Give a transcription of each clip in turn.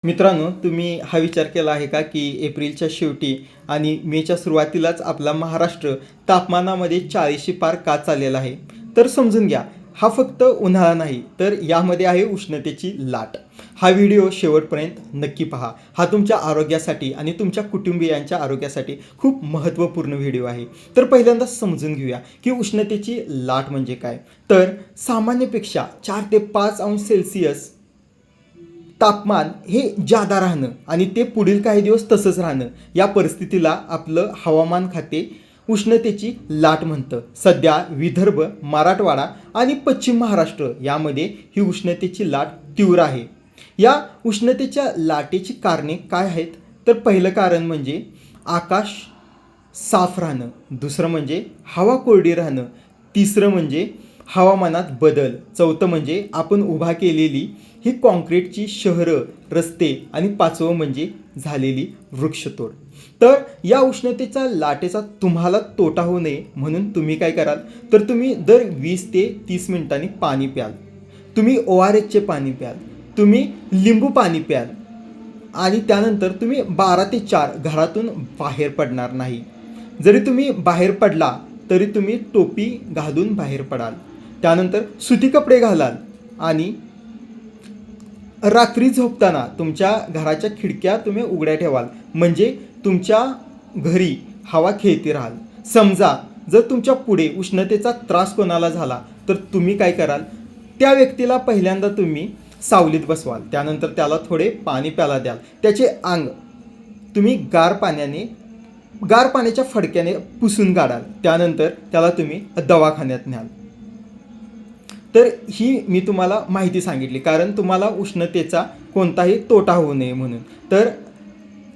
मित्रांनो, तुम्ही हा विचार केला आहे का की एप्रिलच्या शेवटी आणि मेच्या सुरुवातीलाच आपला महाराष्ट्र तापमानामध्ये 40शी पार का चाललेला आहे? तर समजून घ्या, हा फक्त उन्हाळा नाही, तर यामध्ये आहे उष्णतेची लाट. हा व्हिडिओ शेवटपर्यंत नक्की पहा. हा तुमच्या आरोग्यासाठी आणि तुमच्या कुटुंबियांच्या आरोग्यासाठी खूप महत्त्वपूर्ण व्हिडिओ आहे. तर पहिल्यांदा समजून घेऊया की उष्णतेची लाट म्हणजे काय? तर सामान्यपेक्षा 4 ते 5 अंश सेल्सिअस तापमान हे जादा राहणं आणि ते पुढील काही दिवस तसंच राहणं, या परिस्थितीला आपलं हवामान खाते उष्णतेची लाट म्हणतं. सध्या विदर्भ, मराठवाडा आणि पश्चिम महाराष्ट्र यामध्ये ही उष्णतेची लाट तीव्र आहे. या उष्णतेच्या लाटेची कारणे काय आहेत? तर पहिलं कारण म्हणजे आकाश साफ राहणं, दुसरं म्हणजे हवा कोरडी राहणं, तिसरं म्हणजे हवामानात बदल, चौथं म्हणजे आपण उभा केलेली ही काँक्रीटची शहरं, रस्ते आणि पाचवं म्हणजे झालेली वृक्षतोड. तर या उष्णतेच्या लाटेचा तुम्हाला तोटा होऊ नये म्हणून तुम्ही काय कराल, तर तुम्ही दर 20 ते 30 मिनिटांनी पाणी प्याल. तुम्ही ORSचे पाणी प्याल, तुम्ही लिंबू पाणी प्याल आणि त्यानंतर तुम्ही 12 ते 4 घरातून बाहेर पडणार नाही. जरी तुम्ही बाहेर पडला तरी तुम्ही टोपी घालून बाहेर पडाल. त्यानंतर सुती कपडे घालाल आणि रात्री झोपताना तुमच्या घराच्या खिडक्या तुम्ही उघड्या ठेवाल, म्हणजे तुमच्या घरी हवा खेळती राहाल. समजा जर तुमच्या पुढे उष्णतेचा त्रास कोणाला झाला तर तुम्ही काय कराल, त्या व्यक्तीला पहिल्यांदा तुम्ही सावलीत बसवाल, त्यानंतर त्याला थोडे पाणी प्यायला द्याल, त्याचे अंग तुम्ही गार पाण्याच्या फडक्याने पुसून काढाल, त्यानंतर त्याला तुम्ही दवाखान्यात न्याल. तर ही मी तुम्हाला माहिती सांगितली कारण तुम्हाला उष्णतेचा कोणताही तोटा होऊ नये म्हणून. तर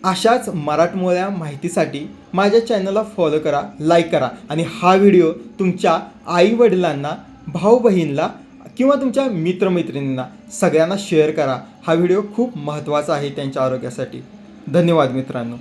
अशाच मराठमोळ्या माहितीसाठी माझ्या चॅनलला फॉलो करा, लाईक करा आणि हा व्हिडिओ तुमच्या आईवडिलांना, भाऊ बहिणीला किंवा तुमच्या मित्रमैत्रिणींना सगळ्यांना शेअर करा. हा व्हिडिओ खूप महत्त्वाचा आहे त्यांच्या आरोग्यासाठी. धन्यवाद मित्रांनो.